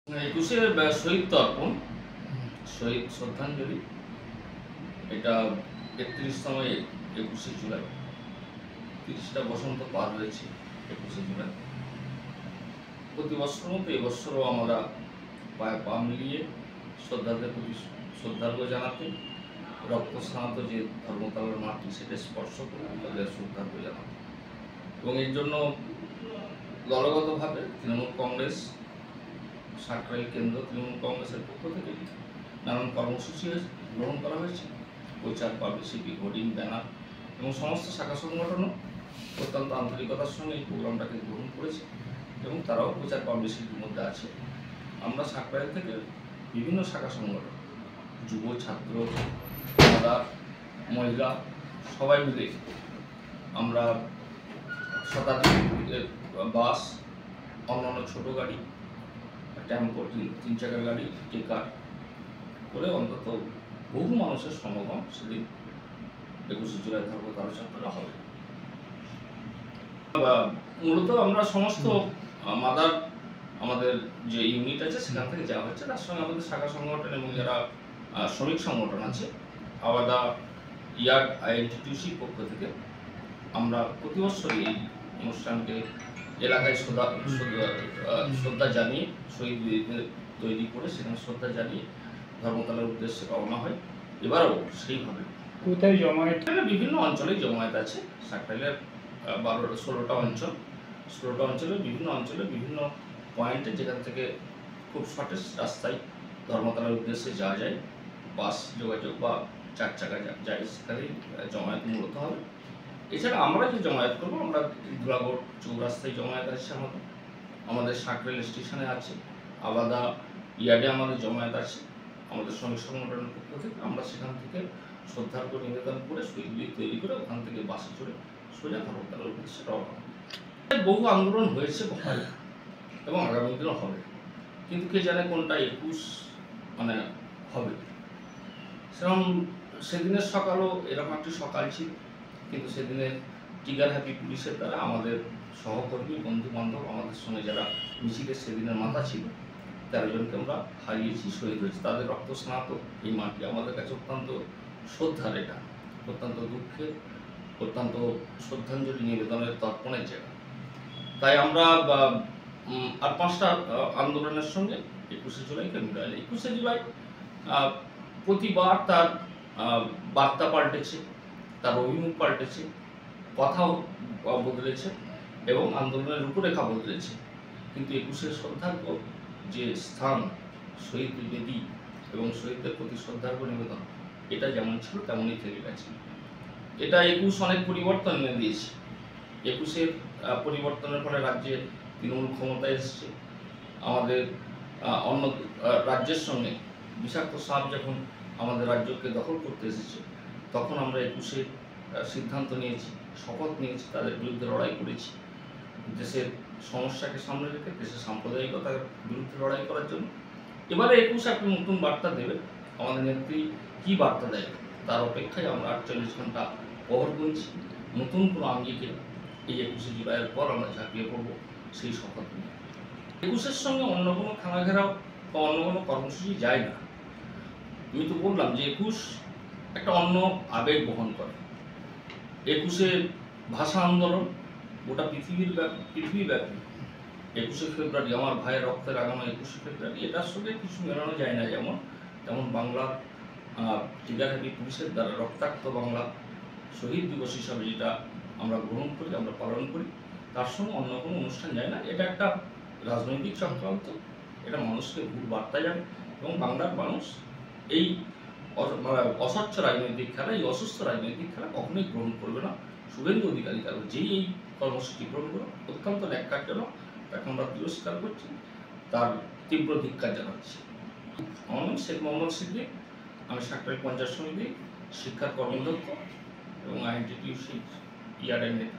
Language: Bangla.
একুশে শহীদ তর্পণ, শহীদ শ্রদ্ধাঞ্জলি, এটা ৩১তম ২১শে জুলাই। ৩০টা বসন্ত পার হয়েছে ২১শে জুলাই। প্রতি বছর মতো এবছরও আমরা পায়ে পা মিলিয়ে শ্রদ্ধাদের প্রতি শ্রদ্ধার্ঘ্য জানাতে রক্তস্নাত যে ধর্মতলার মাটি সেটা স্পর্শ করে তাদের শ্রদ্ধার্ঘ্য জানাতে, এবং এর জন্য দলগতভাবে তৃণমূল কংগ্রেস সাকরাইল কেন্দ্র তৃণমূল কংগ্রেসের পক্ষ থেকে নানান কর্মসূচি গ্রহণ করা হয়েছে। প্রচার, পাবলিসিটি, হোর্ডিং, ব্যানার এবং সমস্ত শাখা সংগঠনও অত্যন্ত আন্তরিকতার সঙ্গে এই প্রোগ্রামটাকে গ্রহণ করেছে এবং তারাও প্রচার পাবলিসিটির মধ্যে আছে। আমরা সাকরাইল থেকে বিভিন্ন শাখা সংগঠন, যুব, ছাত্র, মাদার, মহিলা সবাই মিলে আমরা শতাধিক বাস, অন্যান্য ছোটো গাড়ি, টেম্পো, 3 চাকার গাড়ি, টেকার করে অন্তত বহু মানুষের সমাগম সেদিন ২১শে জুলাই ধর্মতলা চত্বরে হবে। মূলত আমরা সমস্ত মাদার আমাদের যে ইউনিট আছে সেখান থেকে যাওয়া হচ্ছে, তার সঙ্গে আমাদের শাখা সংগঠন এবং যারা শ্রমিক সংগঠন আছে আলাদা ইয়ার্ড আইএনটিটিউসির পক্ষ থেকে আমরা প্রতি বছরই এই অনুষ্ঠানকে এলাকায় শ্রদ্ধা জানিয়ে শহীদদের তৈরি করে সেখানে শ্রদ্ধা জানিয়ে ধর্মতলার উদ্দেশ্যে রওনা হয়। এবারও সেইভাবে কোথায় জমায়েত? বিভিন্ন অঞ্চলে জমায়েত আছে। সাকরাইলের 16টা অঞ্চলে বিভিন্ন পয়েন্টে যেখান থেকে খুব শর্টেজ রাস্তায় ধর্মতলার উদ্দেশ্যে যাওয়া যায়, বাস যোগাযোগ বা 4 চাকা যায়, সেখানেই জমায়েত মূলত হবে। এছাড়া আমরা যে জমায়েত করবো, আমরা ধুলাগড় চৌরাস্তায় জমায়েত আছে, আমাদের সাকরাইল স্টেশনে আছে, আলাদা ইয়ার্ডে আমাদের জমায়েত আছে আমাদের শ্রমিক সংগঠনের পক্ষ থেকে। আমরা সেখান থেকে শ্রদ্ধার্ঘ্য নিবেদন করে শহীদগুলি তৈরি করে ওখান থেকে বাসে চড়ে সোজা ধর্মতলার উদ্দেশ্যে রওনা হবে। বহু আন্দোলন হয়েছে হয় এবং আগামী দিনও হবে, কিন্তু কে জানে কোনটা 21 হবে। সেরকম সেদিনের সকালও এরকম একটি সকাল ছিল, কিন্তু সেদিনের টিগার হ্যাপি পুলিশের দ্বারা আমাদের সহকর্মী, বন্ধু বান্ধব, আমাদের সঙ্গে যারা মিছিলের সেদিনের মাথা ছিল 13 জনকে আমরা হারিয়েছি, শহীদ হয়েছি। তাদের রক্তস্নাত এই মাটি আমাদের কাছে অত্যন্ত শ্রদ্ধার, এটা অত্যন্ত দুঃখের, অত্যন্ত শ্রদ্ধাঞ্জলি নিবেদনের তর্পণের জায়গা। তাই আমরা আর 5টা আন্দোলনের সঙ্গে 21শে জুলাইকে মিলাইলে 21শে জুলাই প্রতিবার তার বার্তা পাল্টেছে, তার অভিমুখ পাল্টেছে, কথাও বদলেছে এবং আন্দোলনের রূপরেখা বদলেছে, কিন্তু 21শে শ্রদ্ধার্ঘ্য যে স্থান, শহীদ বেদী এবং শহীদদের প্রতি শ্রদ্ধার্ঘ্য নিবেদন, এটা যেমন ছিল তেমনই থেকে গেছে। এটা 21 অনেক পরিবর্তন এনে দিয়েছে। 21-এর পরিবর্তনের ফলে রাজ্যে তৃণমূল ক্ষমতায় এসেছে। আমাদের অন্য রাজ্যের সঙ্গে বিষাক্ত সাপ যখন আমাদের রাজ্যকে দখল করতে এসেছে, তখন আমরা 21-এ সিদ্ধান্ত নিয়েছি, শপথ নিয়েছি, তাদের বিরুদ্ধে লড়াই করেছি, দেশের সমস্যাকে সামনে রেখে দেশের সাম্প্রদায়িকতার বিরুদ্ধে লড়াই করার জন্য। এবারে 21 একটা নতুন বার্তা দেবে। আমাদের নেত্রী কী বার্তা দেয় তার অপেক্ষায় আমরা 48 ঘন্টা পহর গুনছি। নতুন কোনো আঙ্গিকে এই 21শে জুলাইয়ের পর আমরা ঝাঁপিয়ে পড়বো সেই শপথ নিয়ে। 21-এর সঙ্গে অন্য কোনো খানাঘেরাও বা অন্য কোনো কর্মসূচি যায় না। আমি তো বললাম যে 21 একটা অন্য আবেগ বহন করে। 21-এ ভাষা আন্দোলন গোটা পৃথিবীব্যাপী। 21শে ফেব্রুয়ারি আমার ভাইয়ের রক্তে রাঙানো 21শে ফেব্রুয়ারি, এটার সঙ্গে কিছু মেলানো যায় না। যেমন বাংলার টিগার হ্যাপি পুলিশের দ্বারা রক্তাক্ত বাংলা শহীদ দিবস হিসাবে যেটা আমরা গ্রহণ করি, আমরা পালন করি, তার সঙ্গে অন্য কোনো অনুষ্ঠান যায় না। এটা একটা রাজনৈতিক চক্রান্ত, এটা মানুষকে ভুল বার্তা যাবে এবং বাংলার মানুষ এই অস্বচ্ছ রাজনৈতিক খেলা, এই অসুস্থ রাজনৈতিক খেলা কখনোই গ্রহণ করবে না। শুভেন্দু অধিকারী কারণ যেই এই কর্মসূচি গ্রহণ করো অত্যন্ত ন্যাক্কারজনক, তাকে আমরা তিরস্কার করছি, তার তীব্র ধিক্কার জানাচ্ছি। আমার নাম শেখ মোহাম্মদ সিদ্দিক, আমি সাকরাইল পঞ্চায়েত সমিতি শিক্ষার কর্মদক্ষ এবং আইএনটিটিউসি ইয়ার্ডের নেতা।